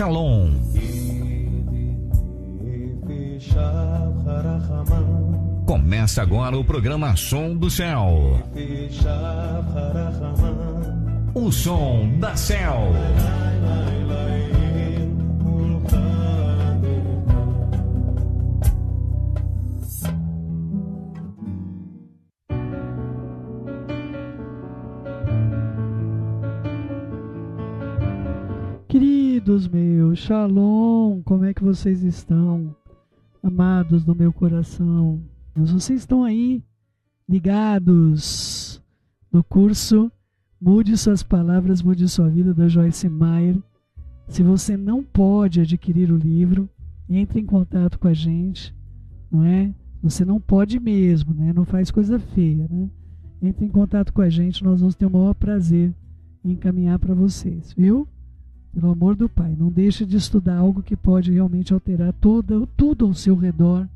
Shalom. Começa agora o programa Som do Céu. O som da Céu. Queridos meus, Shalom, como é que vocês estão? Amados do meu coração, vocês estão aí ligados no curso Mude Suas Palavras, Mude Sua Vida, da Joyce Meyer. Se você não pode adquirir o livro, entre em contato com a gente, não é? Você não pode mesmo, né? Não faz coisa feia, né? Entre em contato com a gente, nós vamos ter o maior prazer em encaminhar para vocês, viu? Pelo amor do Pai, não deixe de estudar algo que pode realmente alterar tudo ao seu redor.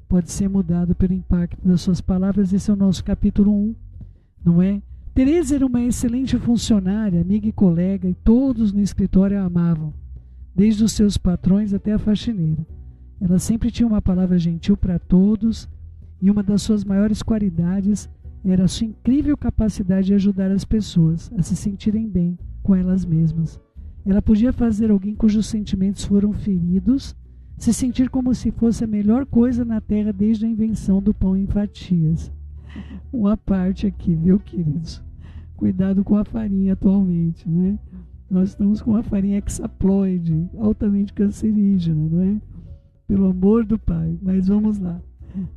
Pode ser mudado pelo impacto das suas palavras. Esse é o nosso capítulo 1, não é? Teresa era uma excelente funcionária, amiga e colega, e todos no escritório a amavam, desde os seus patrões até a faxineira. Ela sempre tinha uma palavra gentil para todos, e uma das suas maiores qualidades era a sua incrível capacidade de ajudar as pessoas a se sentirem bem com elas mesmas. Ela podia fazer alguém cujos sentimentos foram feridos se sentir como se fosse a melhor coisa na terra desde a invenção do pão em fatias. Uma parte aqui, viu, queridos? Cuidado com a farinha atualmente, né? Nós estamos com a farinha hexaploide, altamente cancerígena, não é? Pelo amor do Pai. Mas vamos lá.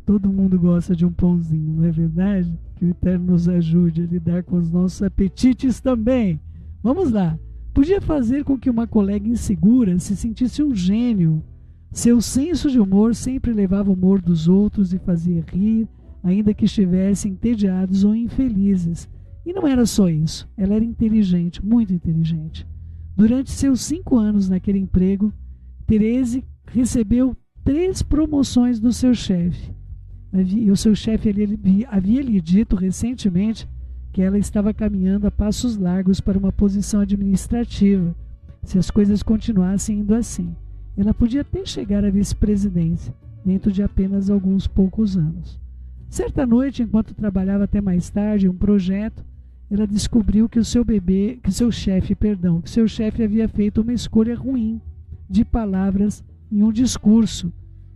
Todo mundo gosta de um pãozinho, não é verdade? Que o Eterno nos ajude a lidar com os nossos apetites também. Vamos lá. Podia fazer com que uma colega insegura se sentisse um gênio. Seu senso de humor sempre levava o humor dos outros e fazia rir, ainda que estivessem entediados ou infelizes. E não era só isso, ela era inteligente, muito inteligente. Durante seus 5 anos naquele emprego, Teresa recebeu 3 promoções do seu chefe. E o seu chefe havia lhe dito recentemente que ela estava caminhando a passos largos para uma posição administrativa, se as coisas continuassem indo assim. Ela podia até chegar à vice-presidência, dentro de apenas alguns poucos anos. Certa noite, enquanto trabalhava até mais tarde em um projeto, ela descobriu que o seu chefe havia feito uma escolha ruim de palavras em um discurso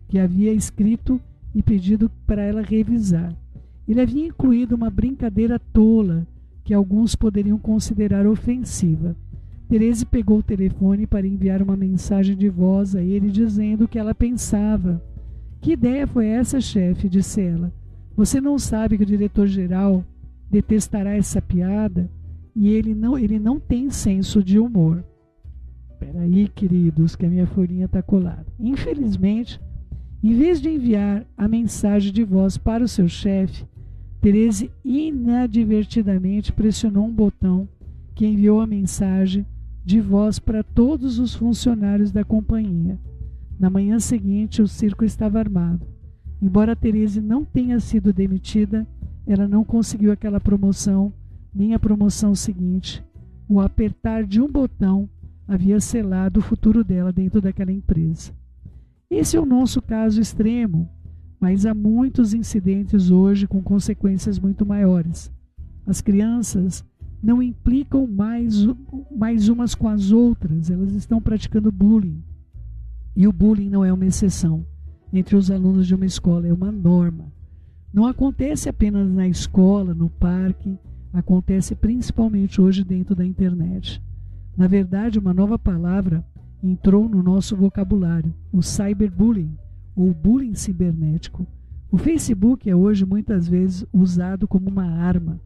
que havia escrito e pedido para ela revisar. Ele havia incluído uma brincadeira tola que alguns poderiam considerar ofensiva. Teresa pegou o telefone para enviar uma mensagem de voz a ele dizendo o que ela pensava. Que ideia foi essa, chefe? Disse ela. Você não sabe que o diretor-geral detestará essa piada? E ele não tem senso de humor. Espera aí, queridos, que a minha folhinha está colada. Infelizmente, em vez de enviar a mensagem de voz para o seu chefe, Teresa inadvertidamente pressionou um botão que enviou a mensagem de voz para todos os funcionários da companhia. Na manhã seguinte, o circo estava armado. Embora Teresa não tenha sido demitida, ela não conseguiu aquela promoção, nem a promoção seguinte. O apertar de um botão havia selado o futuro dela dentro daquela empresa. Esse é o nosso caso extremo, mas há muitos incidentes hoje com consequências muito maiores. As crianças não implicam mais umas com as outras, elas estão praticando bullying. E o bullying não é uma exceção entre os alunos de uma escola, é uma norma. Não acontece apenas na escola, no parque, acontece principalmente hoje dentro da internet. Na verdade, uma nova palavra entrou no nosso vocabulário, o cyberbullying, ou bullying cibernético. O Facebook é hoje muitas vezes usado como uma arma.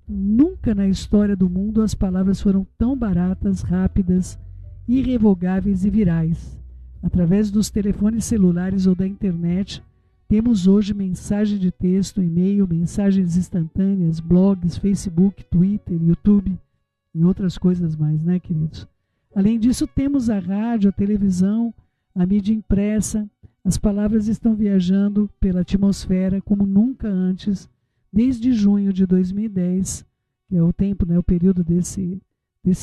Nunca na história do mundo as palavras foram tão baratas, rápidas, irrevogáveis e virais. Através dos telefones celulares ou da internet, temos hoje mensagem de texto, e-mail, mensagens instantâneas, blogs, Facebook, Twitter, YouTube e outras coisas mais, né, queridos? Além disso, temos a rádio, a televisão, a mídia impressa. As palavras estão viajando pela atmosfera como nunca antes, desde junho de 2010, que é o tempo, né, o período desse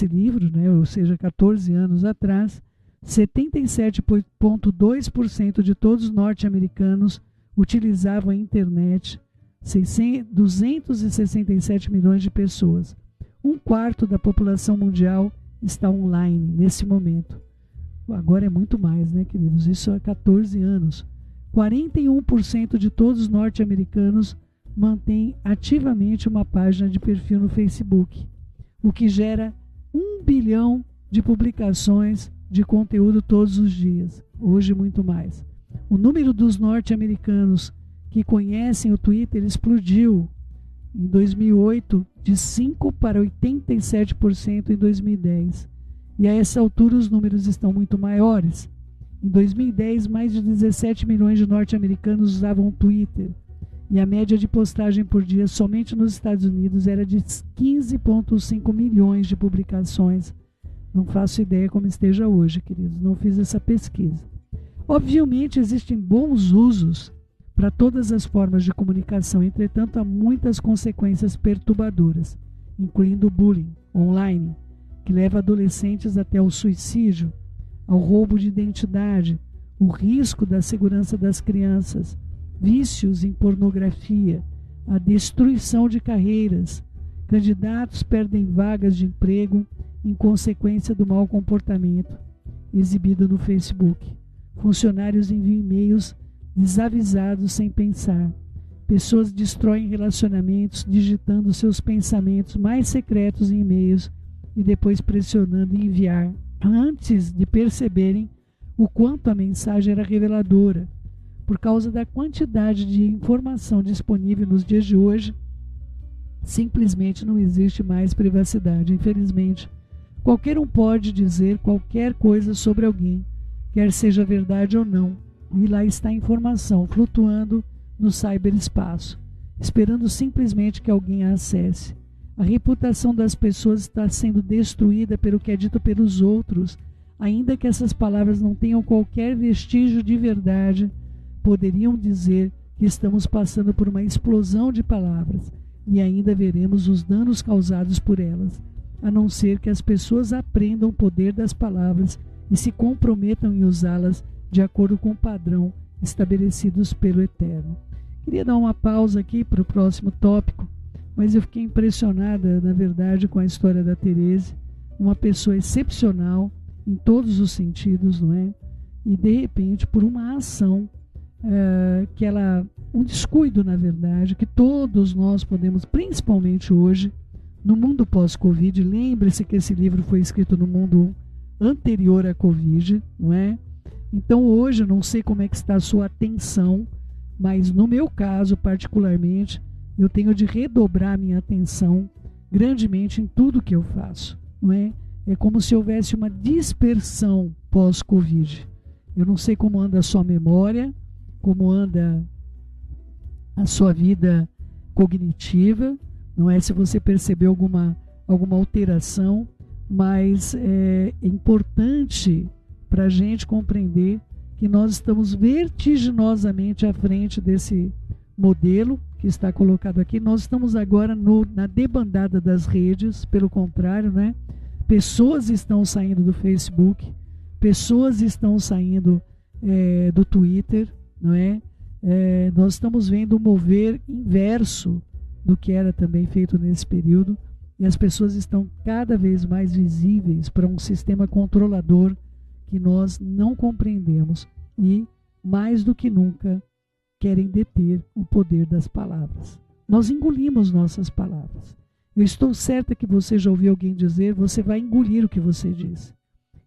livro, né, ou seja, 14 anos atrás. 77,2% de todos os norte-americanos utilizavam a internet, 267 milhões de pessoas. Um quarto da população mundial está online nesse momento. Agora é muito mais, né, queridos? Isso há 14 anos. 41% de todos os norte-americanos mantêm ativamente uma página de perfil no Facebook, o que gera 1 bilhão de publicações de conteúdo todos os dias. Hoje, muito mais. O número dos norte-americanos que conhecem o Twitter explodiu em 2008 de 5% para 87% em 2010. E a essa altura os números estão muito maiores. Em 2010, mais de 17 milhões de norte-americanos usavam o Twitter. E a média de postagem por dia somente nos Estados Unidos era de 15,5 milhões de publicações. Não faço ideia como esteja hoje, queridos. Não fiz essa pesquisa. Obviamente, existem bons usos para todas as formas de comunicação. Entretanto, há muitas consequências perturbadoras, incluindo o bullying online, que leva adolescentes até o suicídio, ao roubo de identidade, o risco da segurança das crianças, vícios em pornografia, a destruição de carreiras. Candidatos perdem vagas de emprego em consequência do mau comportamento exibido no Facebook. Funcionários enviam e-mails desavisados sem pensar. Pessoas destroem relacionamentos digitando seus pensamentos mais secretos em e-mails e depois pressionando em enviar, antes de perceberem o quanto a mensagem era reveladora. Por causa da quantidade de informação disponível nos dias de hoje, simplesmente não existe mais privacidade. Infelizmente, qualquer um pode dizer qualquer coisa sobre alguém, quer seja verdade ou não, e lá está a informação flutuando no cyberespaço, esperando simplesmente que alguém a acesse. A reputação das pessoas está sendo destruída pelo que é dito pelos outros, ainda que essas palavras não tenham qualquer vestígio de verdade. Poderiam dizer que estamos passando por uma explosão de palavras e ainda veremos os danos causados por elas, a não ser que as pessoas aprendam o poder das palavras e se comprometam em usá-las de acordo com o padrão estabelecidos pelo Eterno. Queria dar uma pausa aqui para o próximo tópico, mas eu fiquei impressionada, na verdade, com a história da Terese, uma pessoa excepcional em todos os sentidos, não é? E de repente, por uma ação um descuido, na verdade, que todos nós podemos, principalmente hoje, no mundo pós-Covid. Lembre-se que esse livro foi escrito no mundo anterior à Covid, não é? Então hoje eu não sei como é que está a sua atenção, mas no meu caso particularmente, eu tenho de redobrar minha atenção grandemente em tudo que eu faço, não é? É como se houvesse uma dispersão pós-Covid. Eu não sei como anda a sua memória, como anda a sua vida cognitiva, não é? Se você percebeu alguma alteração, mas é importante para a gente compreender que nós estamos vertiginosamente à frente desse modelo que está colocado aqui. Nós estamos agora na debandada das redes, pelo contrário, né? Pessoas estão saindo do Facebook, pessoas estão saindo do Twitter, não é? Nós estamos vendo o mover inverso do que era também feito nesse período, e as pessoas estão cada vez mais visíveis para um sistema controlador que nós não compreendemos e, mais do que nunca, querem deter o poder das palavras. Nós engolimos nossas palavras. Eu estou certa que você já ouviu alguém dizer: você vai engolir o que você diz.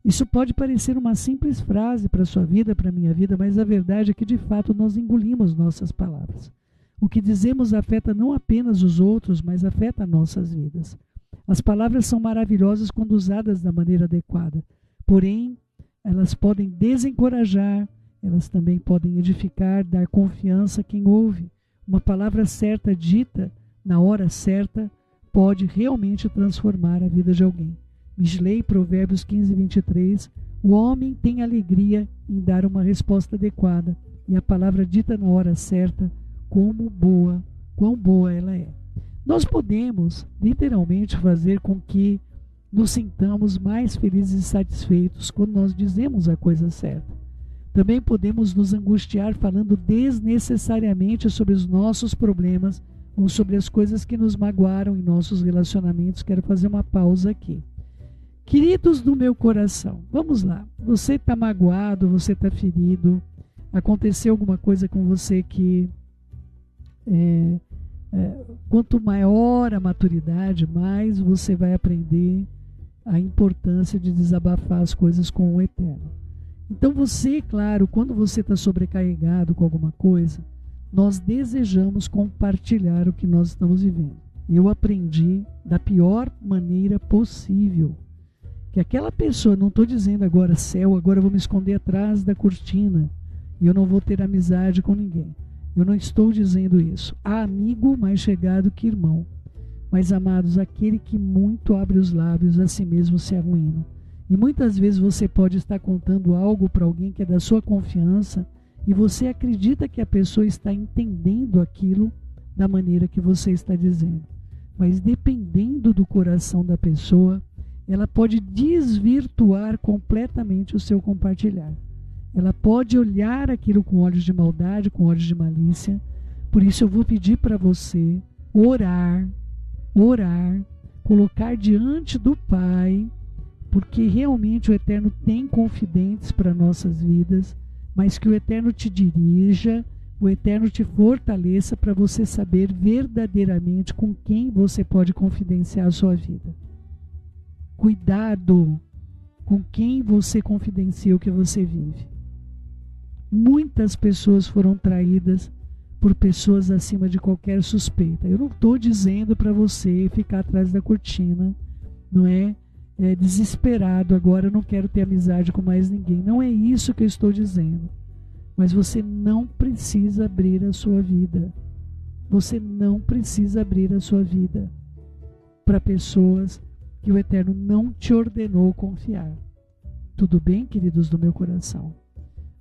Isso pode parecer uma simples frase para a sua vida, para a minha vida, mas a verdade é que, de fato, nós engolimos nossas palavras. O que dizemos afeta não apenas os outros, mas afeta nossas vidas. As palavras são maravilhosas quando usadas da maneira adequada, porém, elas podem desencorajar, elas também podem edificar, dar confiança a quem ouve. Uma palavra certa dita na hora certa pode realmente transformar a vida de alguém. Misley, Provérbios 15, 23, o homem tem alegria em dar uma resposta adequada, e a palavra dita na hora certa, quão boa ela é. Nós podemos literalmente fazer com que nos sintamos mais felizes e satisfeitos quando nós dizemos a coisa certa. Também podemos nos angustiar falando desnecessariamente sobre os nossos problemas ou sobre as coisas que nos magoaram em nossos relacionamentos. Quero fazer uma pausa aqui. Queridos do meu coração, vamos lá. Você está magoado, você está ferido, aconteceu alguma coisa com você que quanto maior a maturidade, mais você vai aprender a importância de desabafar as coisas com o Eterno. Então você, claro, quando você está sobrecarregado com alguma coisa, nós desejamos compartilhar o que nós estamos vivendo. Eu aprendi da pior maneira possível. Que aquela pessoa, não estou dizendo agora céu, agora eu vou me esconder atrás da cortina e eu não vou ter amizade com ninguém. Eu não estou dizendo isso. Há amigo mais chegado que irmão. Mas, amados, aquele que muito abre os lábios a si mesmo se arruína. E muitas vezes você pode estar contando algo para alguém que é da sua confiança e você acredita que a pessoa está entendendo aquilo da maneira que você está dizendo. Mas dependendo do coração da pessoa, ela pode desvirtuar completamente o seu compartilhar. Ela pode olhar aquilo com olhos de maldade, com olhos de malícia. Por isso eu vou pedir para você orar, colocar diante do Pai, porque realmente o Eterno tem confidentes para nossas vidas, mas que o Eterno te dirija, o Eterno te fortaleça para você saber verdadeiramente com quem você pode confidenciar a sua vida. Cuidado com quem você confidencia o que você vive. Muitas pessoas foram traídas por pessoas acima de qualquer suspeita. Eu não estou dizendo para você ficar atrás da cortina, não é desesperado, agora eu não quero ter amizade com mais ninguém. Não é isso que eu estou dizendo. Mas você não precisa abrir a sua vida. Você não precisa abrir a sua vida para pessoas que o Eterno não te ordenou confiar. Tudo bem, queridos do meu coração?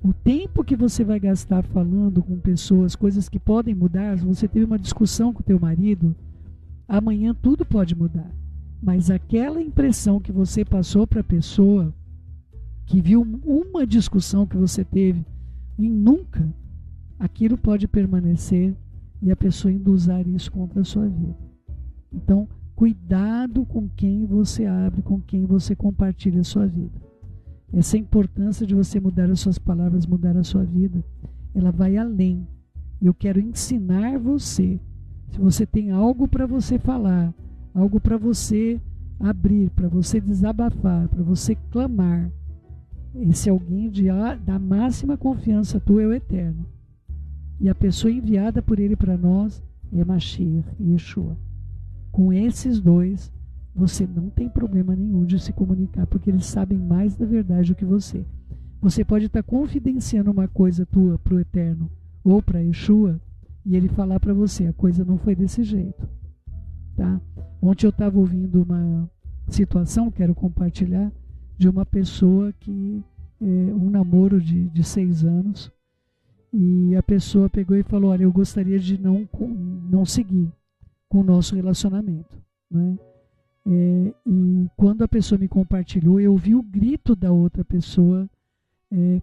O tempo que você vai gastar falando com pessoas, coisas que podem mudar, se você teve uma discussão com o teu marido, amanhã tudo pode mudar. Mas aquela impressão que você passou para a pessoa, que viu uma discussão que você teve e nunca, aquilo pode permanecer e a pessoa ainda usar isso contra a sua vida. Então, cuidado com quem você abre, com quem você compartilha a sua vida. Essa importância de você mudar as suas palavras, mudar a sua vida, ela vai além. Eu quero ensinar você. Se você tem algo para você falar, algo para você abrir, para você desabafar, para você clamar, esse alguém da máxima confiança tua é o Eterno. E a pessoa enviada por ele para nós é Mashiach e Yeshua. Com esses dois, você não tem problema nenhum de se comunicar, porque eles sabem mais da verdade do que você. Você pode estar confidenciando uma coisa tua para o Eterno ou para Yeshua e ele falar para você, a coisa não foi desse jeito. Tá? Ontem eu estava ouvindo uma situação, quero compartilhar, de uma pessoa que um namoro de 6 anos, e a pessoa pegou e falou, olha, eu gostaria de não seguir com o nosso relacionamento, né? E quando a pessoa me compartilhou, eu ouvi o grito da outra pessoa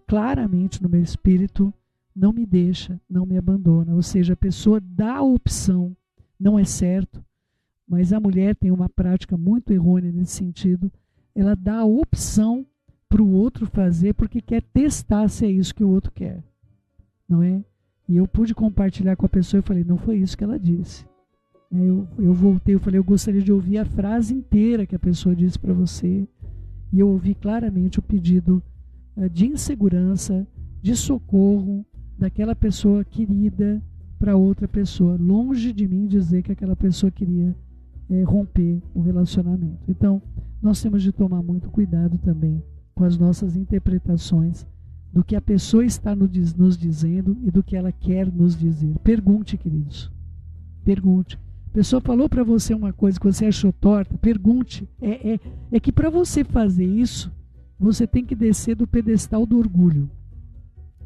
claramente no meu espírito, não me deixa, não me abandona. Ou seja, a pessoa dá a opção, não é certo, mas a mulher tem uma prática muito errônea nesse sentido, ela dá a opção para o outro fazer porque quer testar se é isso que o outro quer, não é? E eu pude compartilhar com a pessoa e falei, não foi isso que ela disse. Eu voltei, eu falei, eu gostaria de ouvir a frase inteira que a pessoa disse para você, e eu ouvi claramente o pedido de insegurança, de socorro daquela pessoa querida para outra pessoa, longe de mim dizer que aquela pessoa queria romper o relacionamento. Então, nós temos de tomar muito cuidado também com as nossas interpretações do que a pessoa está nos dizendo e do que ela quer nos dizer. Pergunte, queridos, pergunte. A pessoa falou para você uma coisa que você achou torta, pergunte. É que para você fazer isso, você tem que descer do pedestal do orgulho,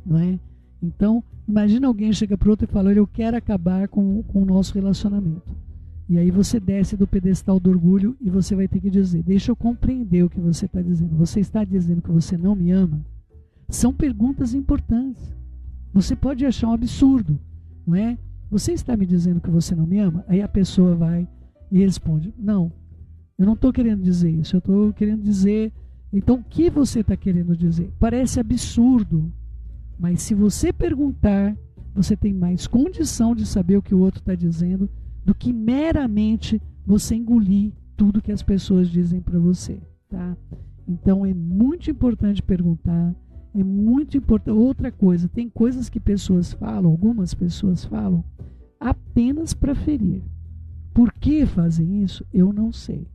não é? Então, imagina alguém chega para o outro e fala, eu quero acabar com o nosso relacionamento. E aí você desce do pedestal do orgulho e você vai ter que dizer: deixa eu compreender o que você está dizendo. Você está dizendo que você não me ama? São perguntas importantes. Você pode achar um absurdo, não é? Você está me dizendo que você não me ama? Aí a pessoa vai e responde: não, eu não estou querendo dizer isso, eu estou querendo dizer... Então o que você está querendo dizer? Parece absurdo, mas se você perguntar, você tem mais condição de saber o que o outro está dizendo do que meramente você engolir tudo que as pessoas dizem para você, tá? Então é muito importante perguntar, é muito importante. Outra coisa, tem coisas que pessoas falam, algumas pessoas falam, apenas para ferir. Por que fazem isso? Eu não sei.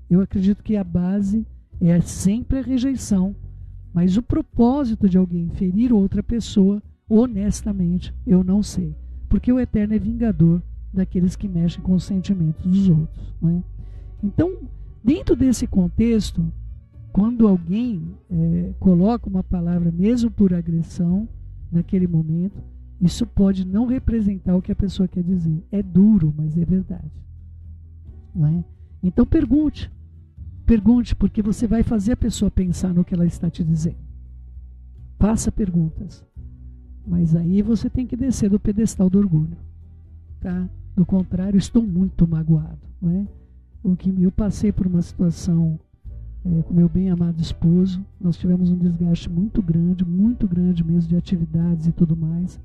Eu acredito que a base é sempre a rejeição, mas o propósito de alguém ferir outra pessoa, honestamente, eu não sei. Porque o Eterno é vingador daqueles que mexem com os sentimentos dos outros, não é? Então, dentro desse contexto, quando alguém coloca uma palavra, mesmo por agressão, naquele momento, isso pode não representar o que a pessoa quer dizer. É duro, mas é verdade, não é? Então pergunte, porque você vai fazer a pessoa pensar no que ela está te dizendo. Faça perguntas, mas aí você tem que descer do pedestal do orgulho, tá? Do contrário, estou muito magoado, não é? Eu passei por uma situação com meu bem-amado esposo. Nós tivemos um desgaste muito grande mesmo, de atividades e tudo mais.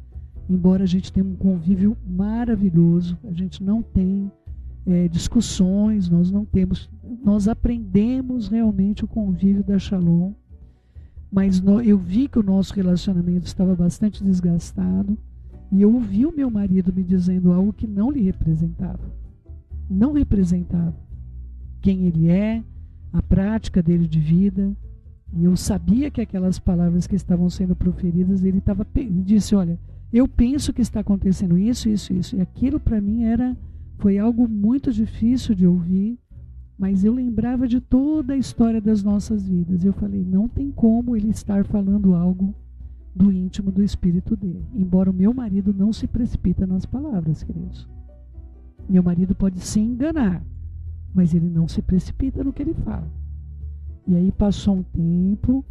Embora a gente tenha um convívio maravilhoso, a gente não tem discussões, nós aprendemos realmente o convívio da Shalom, mas eu vi que o nosso relacionamento estava bastante desgastado, e eu ouvi o meu marido me dizendo algo que não lhe representava. Não representava quem ele é, a prática dele de vida. E eu sabia que aquelas palavras que estavam sendo proferidas, ele disse: olha, eu penso que está acontecendo isso. E aquilo para mim foi algo muito difícil de ouvir, mas eu lembrava de toda a história das nossas vidas. Eu falei: não tem como ele estar falando algo do íntimo do espírito dele. Embora o meu marido não se precipita nas palavras, queridos. Meu marido pode se enganar, mas ele não se precipita no que ele fala. E aí passou um tempo,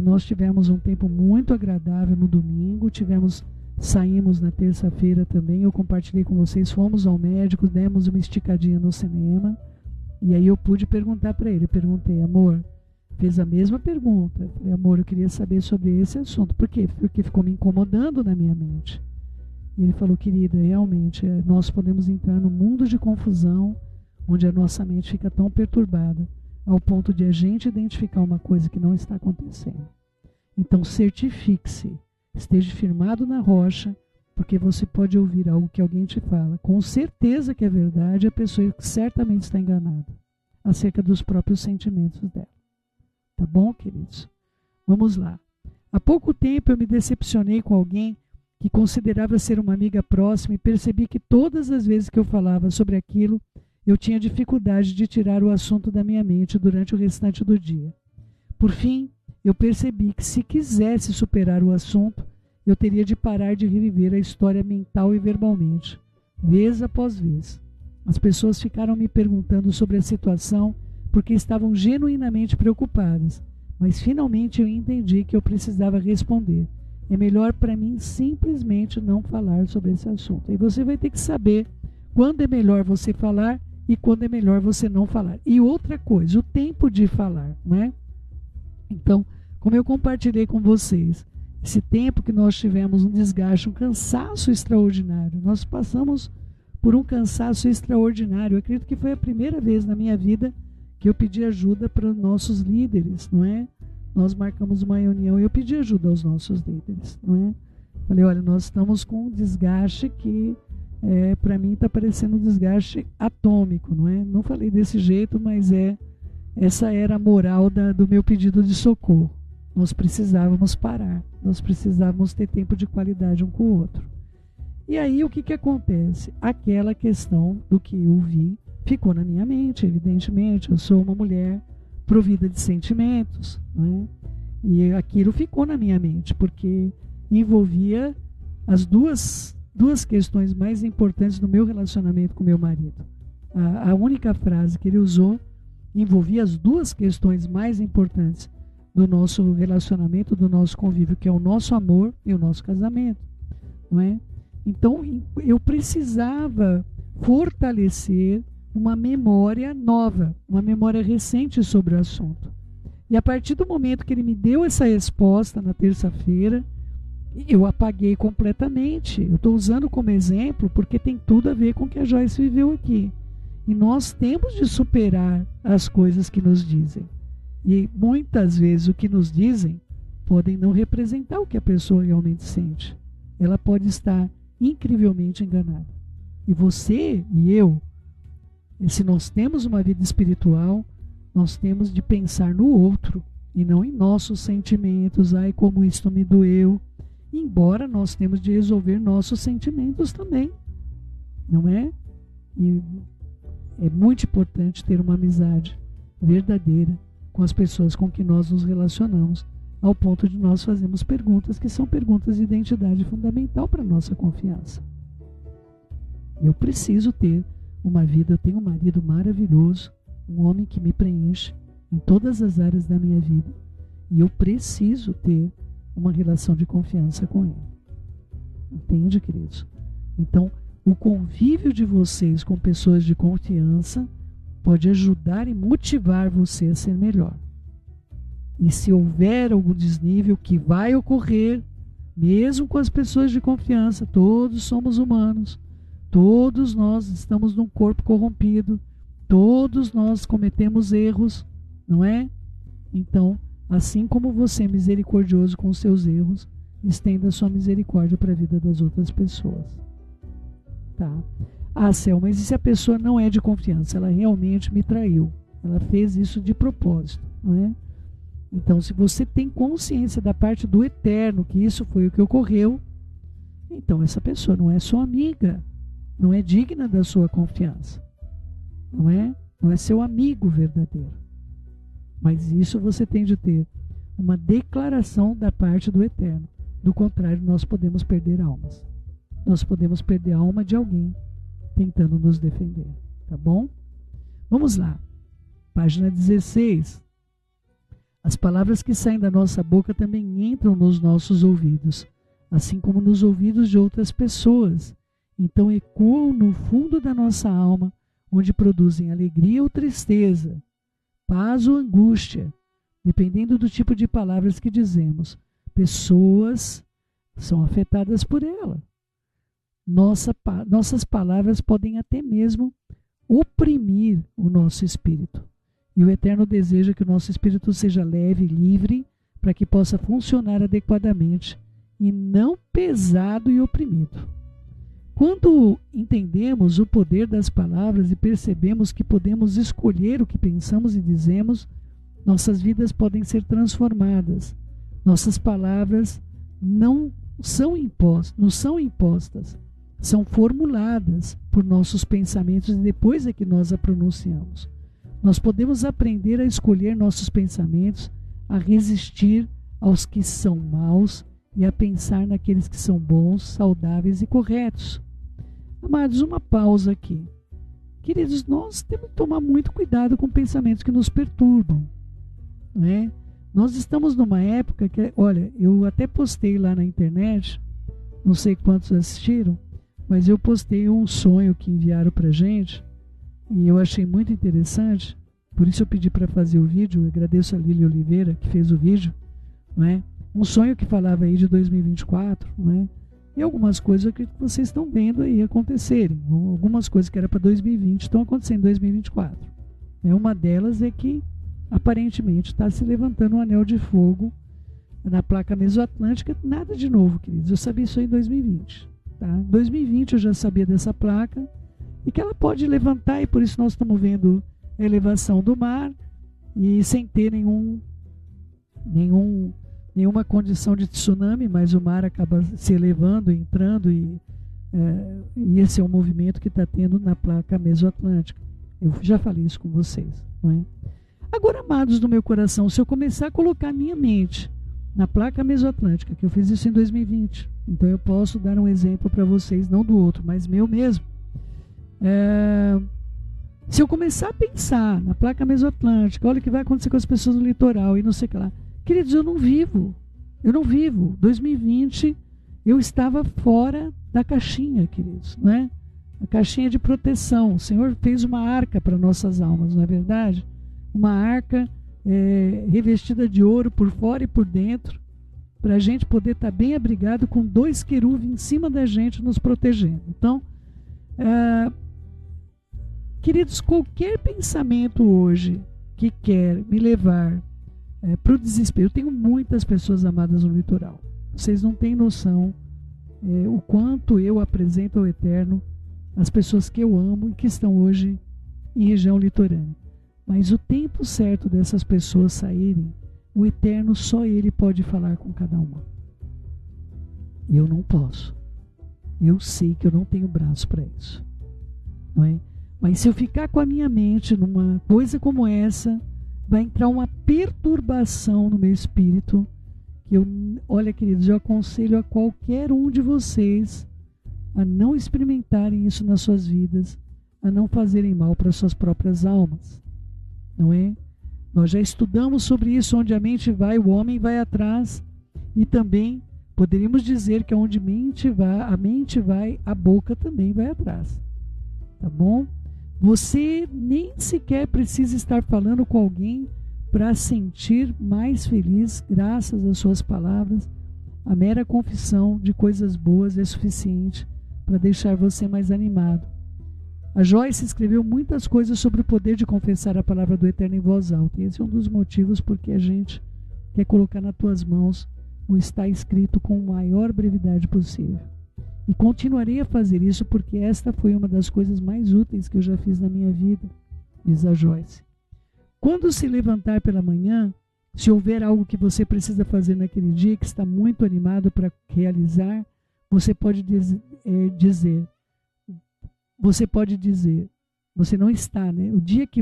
nós tivemos um tempo muito agradável no domingo, saímos na terça-feira também, eu compartilhei com vocês, fomos ao médico, demos uma esticadinha no cinema, e aí eu pude perguntar para ele. Eu perguntei: amor, fez a mesma pergunta. Eu falei: amor, eu queria saber sobre esse assunto. Por quê? Porque ficou me incomodando na minha mente. E ele falou: querida, realmente, nós podemos entrar num mundo de confusão, onde a nossa mente fica tão perturbada, ao ponto de a gente identificar uma coisa que não está acontecendo. Então certifique-se, esteja firmado na rocha, porque você pode ouvir algo que alguém te fala, com certeza que é verdade, a pessoa certamente está enganada acerca dos próprios sentimentos dela. Tá bom, queridos? Vamos lá. Há pouco tempo eu me decepcionei com alguém que considerava ser uma amiga próxima e percebi que todas as vezes que eu falava sobre aquilo, eu tinha dificuldade de tirar o assunto da minha mente durante o restante do dia. Por fim, eu percebi que se quisesse superar o assunto, eu teria de parar de reviver a história mental e verbalmente, vez após vez. As pessoas ficaram me perguntando sobre a situação porque estavam genuinamente preocupadas, mas finalmente eu entendi que eu precisava responder. É melhor para mim simplesmente não falar sobre esse assunto. E você vai ter que saber quando é melhor você falar e quando é melhor você não falar. E outra coisa, o tempo de falar, não é? Então, como eu compartilhei com vocês, esse tempo que nós tivemos um desgaste, um cansaço extraordinário, nós passamos por um cansaço extraordinário. Eu acredito que foi a primeira vez na minha vida que eu pedi ajuda para os nossos líderes, não é? Nós marcamos uma reunião e eu pedi ajuda aos nossos líderes, não é? Falei: olha, nós estamos com um desgaste que para mim está parecendo um desgaste atômico, não é? Não falei desse jeito, mas essa era a moral do meu pedido de socorro. Nós precisávamos parar, nós precisávamos ter tempo de qualidade um com o outro. E aí o que acontece? Aquela questão do que eu vi ficou na minha mente, evidentemente. Eu sou uma mulher provida de sentimentos, né? E aquilo ficou na minha mente, porque envolvia as duas questões mais importantes do meu relacionamento com meu marido: A única frase que ele usou envolvia as duas questões mais importantes do nosso relacionamento, do nosso convívio, que é o nosso amor e o nosso casamento, não é? Então, eu precisava fortalecer uma memória nova, uma memória recente sobre o assunto. E a partir do momento que ele me deu essa resposta na terça-feira, eu apaguei completamente. Eu estou usando como exemplo porque tem tudo a ver com o que a Joyce viveu aqui. E nós temos de superar as coisas que nos dizem. E muitas vezes o que nos dizem podem não representar o que a pessoa realmente sente. Ela pode estar incrivelmente enganada. E você e eu, se nós temos uma vida espiritual, nós temos de pensar no outro e não em nossos sentimentos. Ai, como isto me doeu. Embora nós temos de resolver nossos sentimentos também, não é? E é muito importante ter uma amizade verdadeira com as pessoas com que nós nos relacionamos, ao ponto de nós fazermos perguntas que são perguntas de identidade fundamental para a nossa confiança. Eu preciso ter uma vida, eu tenho um marido maravilhoso, um homem que me preenche em todas as áreas da minha vida, e eu preciso ter uma relação de confiança com ele. Entende, queridos? Então, o convívio de vocês com pessoas de confiança pode ajudar e motivar você a ser melhor. E se houver algum desnível, que vai ocorrer, mesmo com as pessoas de confiança, todos somos humanos, todos nós estamos num corpo corrompido, todos nós cometemos erros, não é? Então, assim como você é misericordioso com os seus erros, estenda a sua misericórdia para a vida das outras pessoas. Tá? Ah, Céu, mas e se a pessoa não é de confiança? Ela realmente me traiu. Ela fez isso de propósito, não é? Então, se você tem consciência da parte do eterno, que isso foi o que ocorreu, então essa pessoa não é sua amiga, não é digna da sua confiança, não é? Não é seu amigo verdadeiro. Mas isso você tem de ter uma declaração da parte do eterno. Do contrário, nós podemos perder almas. Nós podemos perder a alma de alguém tentando nos defender. Tá bom? Vamos lá. Página 16. As palavras que saem da nossa boca também entram nos nossos ouvidos, assim como nos ouvidos de outras pessoas. Então ecoam no fundo da nossa alma, onde produzem alegria ou tristeza, paz ou angústia, dependendo do tipo de palavras que dizemos. Pessoas são afetadas por ela. Nossas palavras podem até mesmo oprimir o nosso espírito. E o Eterno deseja que o nosso espírito seja leve e livre para que possa funcionar adequadamente e não pesado e oprimido. Quando entendemos o poder das palavras e percebemos que podemos escolher o que pensamos e dizemos, nossas vidas podem ser transformadas. Nossas palavras não são impostas, são formuladas por nossos pensamentos e depois é que nós a pronunciamos. Nós podemos aprender a escolher nossos pensamentos, a resistir aos que são maus e a pensar naqueles que são bons, saudáveis e corretos. Amados, uma pausa aqui. Queridos, nós temos que tomar muito cuidado com pensamentos que nos perturbam, não é? Nós estamos numa época que, olha, eu até postei lá na internet, não sei quantos assistiram, mas eu postei um sonho que enviaram para a gente, e eu achei muito interessante, por isso eu pedi para fazer o vídeo. Eu agradeço a Lília Oliveira que fez o vídeo, não é? Um sonho que falava aí de 2024, não é? E algumas coisas que vocês estão vendo aí acontecerem, algumas coisas que era para 2020 estão acontecendo em 2024. Uma delas é que aparentemente está se levantando um anel de fogo na placa mesoatlântica. Nada de novo, queridos, eu sabia isso aí em 2020, tá? Em 2020 eu já sabia dessa placa e que ela pode levantar, e por isso nós estamos vendo a elevação do mar e sem ter nenhuma condição de tsunami, mas o mar acaba se elevando, entrando, e esse é o movimento que está tendo na placa mesoatlântica. Eu já falei isso com vocês, não é? Agora, amados do meu coração, se eu começar a colocar minha mente na placa mesoatlântica, que eu fiz isso em 2020, então eu posso dar um exemplo para vocês, não do outro, mas meu mesmo. Se eu começar a pensar na placa mesoatlântica, olha o que vai acontecer com as pessoas no litoral e não sei o que lá. Queridos, eu não vivo. 2020, eu estava fora da caixinha, queridos, né? A caixinha de proteção. O Senhor fez uma arca para nossas almas, não é verdade? Uma arca revestida de ouro por fora e por dentro, para a gente poder estar bem abrigado com 2 querubins em cima da gente nos protegendo. Então, queridos, qualquer pensamento hoje que quer me levar para o desespero, eu tenho muitas pessoas amadas no litoral. Vocês não têm noção o quanto eu apresento ao Eterno as pessoas que eu amo e que estão hoje em região litorânea. Mas o tempo certo dessas pessoas saírem, o Eterno, só Ele pode falar com cada uma. E eu não posso. Eu sei que eu não tenho braço para isso. Não é? Mas se eu ficar com a minha mente numa coisa como essa, vai entrar uma perturbação no meu espírito. Que olha, queridos, eu aconselho a qualquer um de vocês a não experimentarem isso nas suas vidas, a não fazerem mal para suas próprias almas. Não é? Nós já estudamos sobre isso, onde a mente vai, o homem vai atrás, e também poderíamos dizer que onde a mente vai, a boca também vai atrás. Tá bom? Você nem sequer precisa estar falando com alguém para sentir mais feliz, graças às suas palavras. A mera confissão de coisas boas é suficiente para deixar você mais animado. A Joyce escreveu muitas coisas sobre o poder de confessar a palavra do Eterno em voz alta. E esse é um dos motivos porque a gente quer colocar nas tuas mãos o está escrito com a maior brevidade possível. E continuarei a fazer isso porque esta foi uma das coisas mais úteis que eu já fiz na minha vida, diz a Joyce. Quando se levantar pela manhã, se houver algo que você precisa fazer naquele dia, que está muito animado para realizar, você pode dizer, você não está, né? O dia que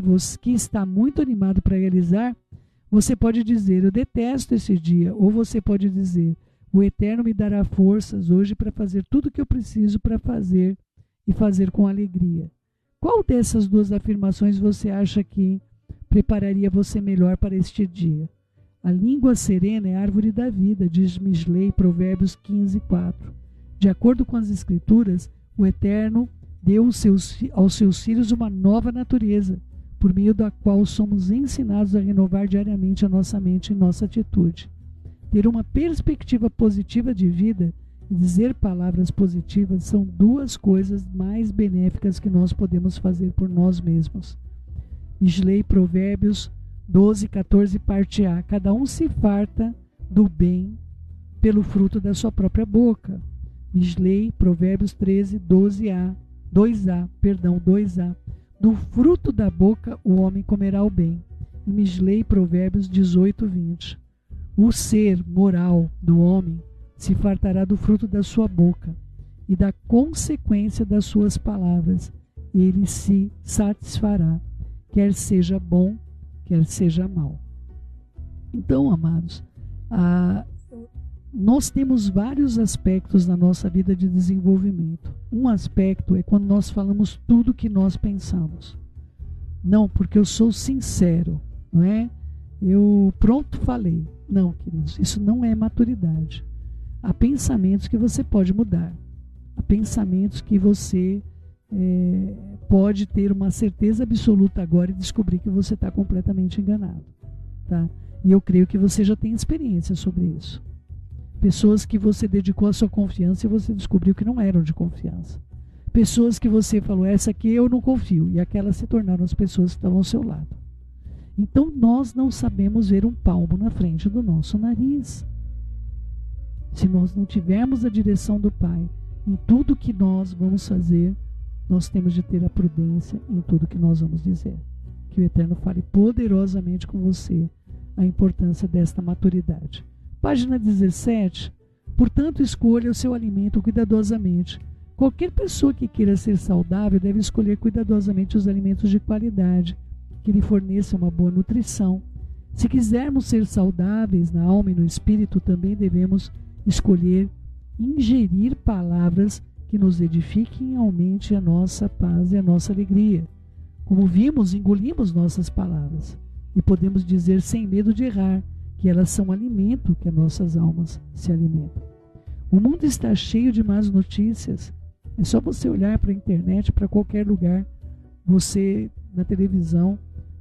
está muito animado para realizar, você pode dizer, eu detesto esse dia. Ou você pode dizer, o Eterno me dará forças hoje para fazer tudo o que eu preciso para fazer e fazer com alegria. Qual dessas duas afirmações você acha que prepararia você melhor para este dia? A língua serena é a árvore da vida, diz Misley, Provérbios 15:4. De acordo com as Escrituras, o Eterno deu aos seus filhos uma nova natureza, por meio da qual somos ensinados a renovar diariamente a nossa mente e nossa atitude. Ter uma perspectiva positiva de vida e dizer palavras positivas são duas coisas mais benéficas que nós podemos fazer por nós mesmos. Misley, Provérbios 12:14, parte A. Cada um se farta do bem pelo fruto da sua própria boca. Misley, Provérbios 13:2a. Do fruto da boca o homem comerá o bem. E Misley, Provérbios 18:20. O ser moral do homem se fartará do fruto da sua boca e da consequência das suas palavras. Ele se satisfará, quer seja bom, quer seja mal. Então, amados, nós temos vários aspectos na nossa vida de desenvolvimento. Um aspecto é quando nós falamos tudo o que nós pensamos. Não, porque eu sou sincero, não é? Eu pronto falei. Não, queridos, isso não é maturidade. Há pensamentos que você pode mudar. Há pensamentos que você pode ter uma certeza absoluta agora e descobrir que você está completamente enganado. Tá? E eu creio que você já tem experiência sobre isso. Pessoas que você dedicou a sua confiança e você descobriu que não eram de confiança. Pessoas que você falou, essa aqui eu não confio, e aquelas se tornaram as pessoas que estavam ao seu lado. Então nós não sabemos ver um palmo na frente do nosso nariz. Se nós não tivermos a direção do Pai em tudo que nós vamos fazer, nós temos de ter a prudência em tudo que nós vamos dizer. Que o Eterno fale poderosamente com você a importância desta maturidade. Página 17. Portanto, escolha o seu alimento cuidadosamente. Qualquer pessoa que queira ser saudável deve escolher cuidadosamente os alimentos de qualidade, que lhe forneçam uma boa nutrição. Se quisermos ser saudáveis na alma e no espírito, também devemos escolher ingerir palavras que nos edifiquem e aumentem a nossa paz e a nossa alegria. Como vimos, engolimos nossas palavras e podemos dizer sem medo de errar que elas são alimento que as nossas almas se alimentam. O mundo está cheio de más notícias. É só você olhar para a internet, para qualquer lugar, você na televisão,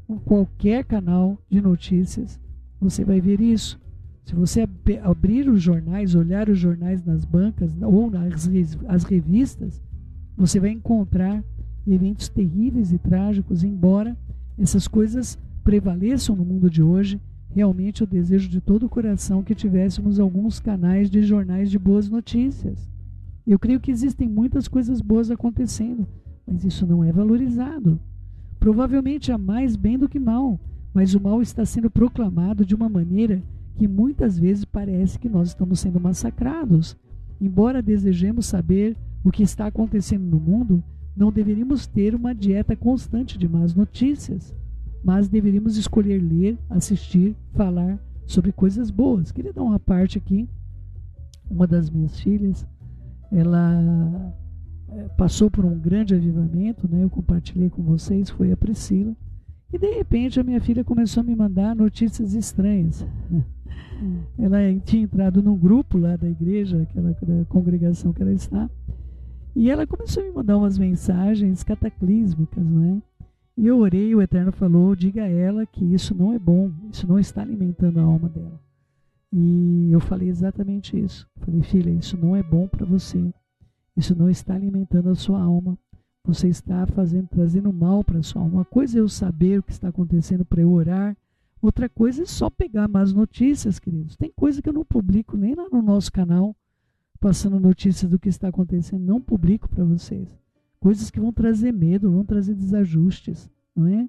em qualquer canal de notícias, você vai ver isso. Se você abrir os jornais, olhar os jornais nas bancas ou nas revistas, você vai encontrar eventos terríveis e trágicos. Embora essas coisas prevaleçam no mundo de hoje, realmente eu desejo de todo o coração que tivéssemos alguns canais de jornais de boas notícias. Eu creio que existem muitas coisas boas acontecendo, mas isso não é valorizado. Provavelmente há mais bem do que mal, mas o mal está sendo proclamado de uma maneira que muitas vezes parece que nós estamos sendo massacrados. Embora desejemos saber o que está acontecendo no mundo, não deveríamos ter uma dieta constante de más notícias, mas deveríamos escolher ler, assistir, falar sobre coisas boas. Queria dar uma parte aqui. Uma das minhas filhas, ela passou por um grande avivamento, né? Eu compartilhei com vocês, foi a Priscila. E de repente a minha filha começou a me mandar notícias estranhas. Ela tinha entrado num grupo lá da igreja, da congregação que ela está, e ela começou a me mandar umas mensagens cataclísmicas, né? E eu orei, o Eterno falou, diga a ela que isso não é bom, isso não está alimentando a alma dela. E eu falei exatamente isso. Falei, filha, isso não é bom para você, isso não está alimentando a sua alma. Você está trazendo mal para a sua alma. Uma coisa é eu saber o que está acontecendo para eu orar. Outra coisa é só pegar más notícias, queridos. Tem coisa que eu não publico nem lá no nosso canal, passando notícias do que está acontecendo. Não publico para vocês. Coisas que vão trazer medo, vão trazer desajustes, não é?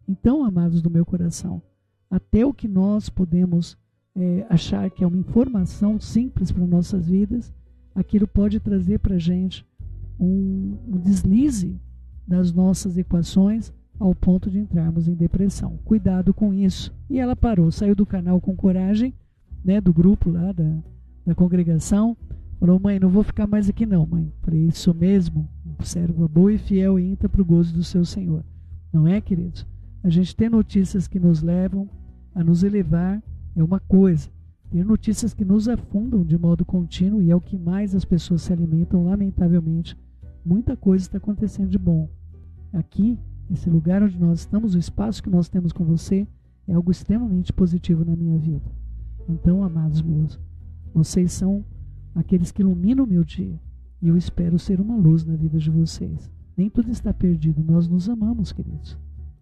Então, amados do meu coração, até o que nós podemos achar que é uma informação simples para nossas vidas, aquilo pode trazer para a gente um deslize das nossas equações ao ponto de entrarmos em depressão. Cuidado com isso. E ela parou, saiu do canal com coragem, né, do grupo lá da congregação. Falou, mãe, não vou ficar mais aqui não, mãe. Falei, isso mesmo, serva boa e fiel entra para o gozo do seu Senhor. Não é, queridos? A gente ter notícias que nos levam a nos elevar é uma coisa. Ter notícias que nos afundam de modo contínuo, e é o que mais as pessoas se alimentam, lamentavelmente, muita coisa está acontecendo de bom. Aqui, esse lugar onde nós estamos, o espaço que nós temos com você, é algo extremamente positivo na minha vida. Então, amados meus, vocês são aqueles que iluminam o meu dia, e eu espero ser uma luz na vida de vocês. Nem tudo está perdido, nós nos amamos, queridos,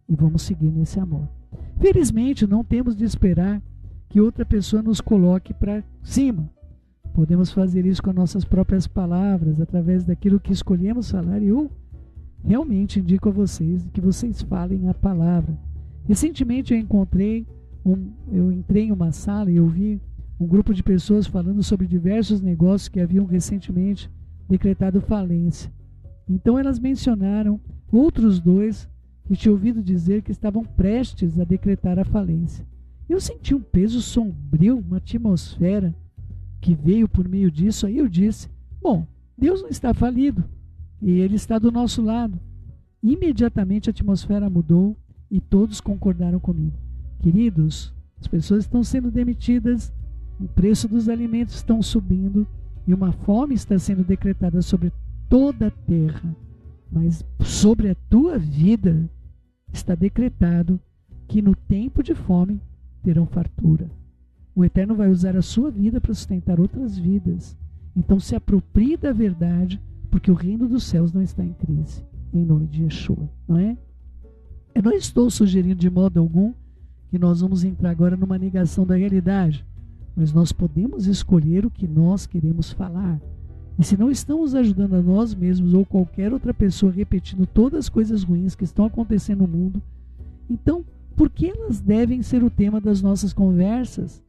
e vamos seguir nesse amor. Felizmente, não temos de esperar que outra pessoa nos coloque para cima. Podemos fazer isso com nossas próprias palavras, através daquilo que escolhemos falar, e eu realmente indico a vocês que vocês falem a palavra. Recentemente eu entrei em uma sala e eu vi um grupo de pessoas falando sobre diversos negócios que haviam recentemente decretado falência. Então elas mencionaram outros dois que tinham ouvido dizer que estavam prestes a decretar a falência. Eu senti um peso sombrio, uma atmosfera que veio por meio disso. Aí eu disse, bom, Deus não está falido e Ele está do nosso lado. Imediatamente a atmosfera mudou e todos concordaram comigo. Queridos, as pessoas estão sendo demitidas, o preço dos alimentos estão subindo e uma fome está sendo decretada sobre toda a terra. Mas sobre a tua vida está decretado que no tempo de fome terão fartura. O Eterno vai usar a sua vida para sustentar outras vidas. Então se aproprie da verdade, porque o reino dos céus não está em crise. Em nome de Yeshua, não é? Eu não estou sugerindo de modo algum que nós vamos entrar agora numa negação da realidade, mas nós podemos escolher o que nós queremos falar. E se não estamos ajudando a nós mesmos ou qualquer outra pessoa repetindo todas as coisas ruins que estão acontecendo no mundo, então por que elas devem ser o tema das nossas conversas?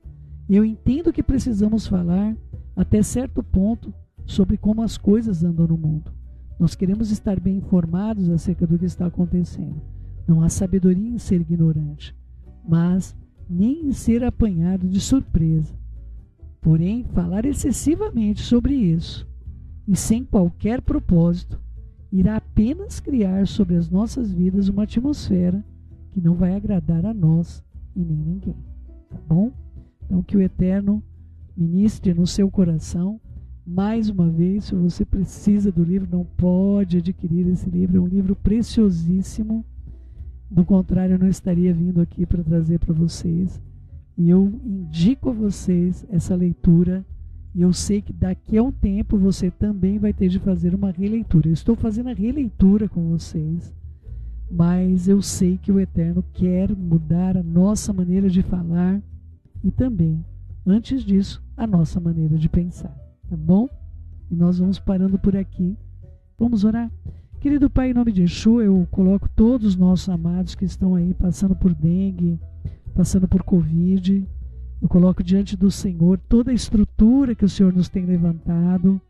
Eu entendo que precisamos falar até certo ponto sobre como as coisas andam no mundo. Nós queremos estar bem informados acerca do que está acontecendo. Não há sabedoria em ser ignorante, mas nem em ser apanhado de surpresa. Porém, falar excessivamente sobre isso e sem qualquer propósito, irá apenas criar sobre as nossas vidas uma atmosfera que não vai agradar a nós e nem ninguém. Tá bom? Então que o Eterno ministre no seu coração. Mais uma vez, se você precisa do livro, não pode adquirir esse livro. É um livro preciosíssimo. Do contrário, eu não estaria vindo aqui para trazer para vocês. E eu indico a vocês essa leitura. E eu sei que daqui a um tempo você também vai ter de fazer uma releitura. Eu estou fazendo a releitura com vocês. Mas eu sei que o Eterno quer mudar a nossa maneira de falar. E também, antes disso, a nossa maneira de pensar. Tá bom? E nós vamos parando por aqui. Vamos orar? Querido Pai, em nome de Yeshua, eu coloco todos os nossos amados que estão aí passando por dengue, passando por Covid. Eu coloco diante do Senhor toda a estrutura que o Senhor nos tem levantado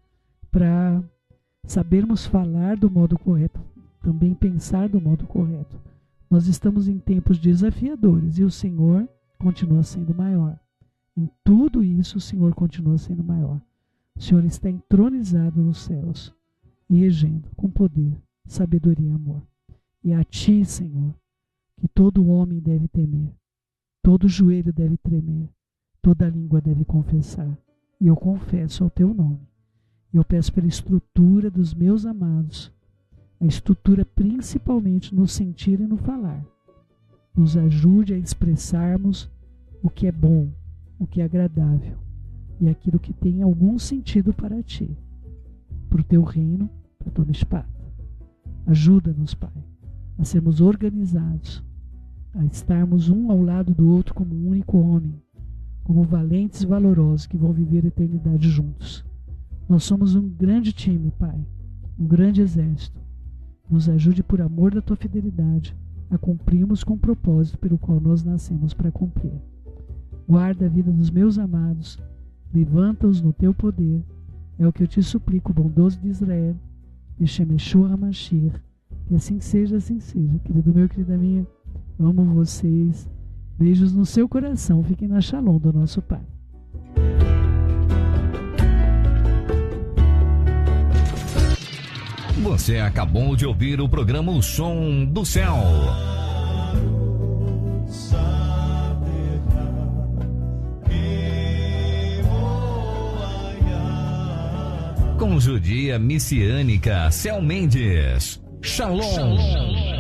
para sabermos falar do modo correto, também pensar do modo correto. Nós estamos em tempos desafiadores e o Senhor continua sendo maior. Em tudo isso, o Senhor continua sendo maior. O Senhor está entronizado nos céus e regendo com poder, sabedoria e amor. E a Ti, Senhor, que todo homem deve temer, todo joelho deve tremer, toda língua deve confessar. E eu confesso ao Teu nome. Eu peço pela estrutura dos meus amados, a estrutura principalmente no sentir e no falar. Nos ajude a expressarmos o que é bom, o que é agradável e aquilo que tem algum sentido para Ti, para o Teu reino, para toda espada. Ajuda-nos, Pai, a sermos organizados, a estarmos um ao lado do outro como um único homem, como valentes e valorosos que vão viver a eternidade juntos. Nós somos um grande time, Pai, um grande exército. Nos ajude por amor da Tua fidelidade a cumprirmos com o propósito pelo qual nós nascemos para cumprir. Guarda a vida dos meus amados, levanta-os no Teu poder, é o que eu Te suplico, bondoso de Israel, Beshem Yeshua HaMashiach, que assim seja, querido meu, querida minha, amo vocês, beijos no seu coração, fiquem na Shalom do nosso Pai. Você acabou de ouvir o programa O Som do Céu. Com judia messiânica Céu Mendes. Shalom.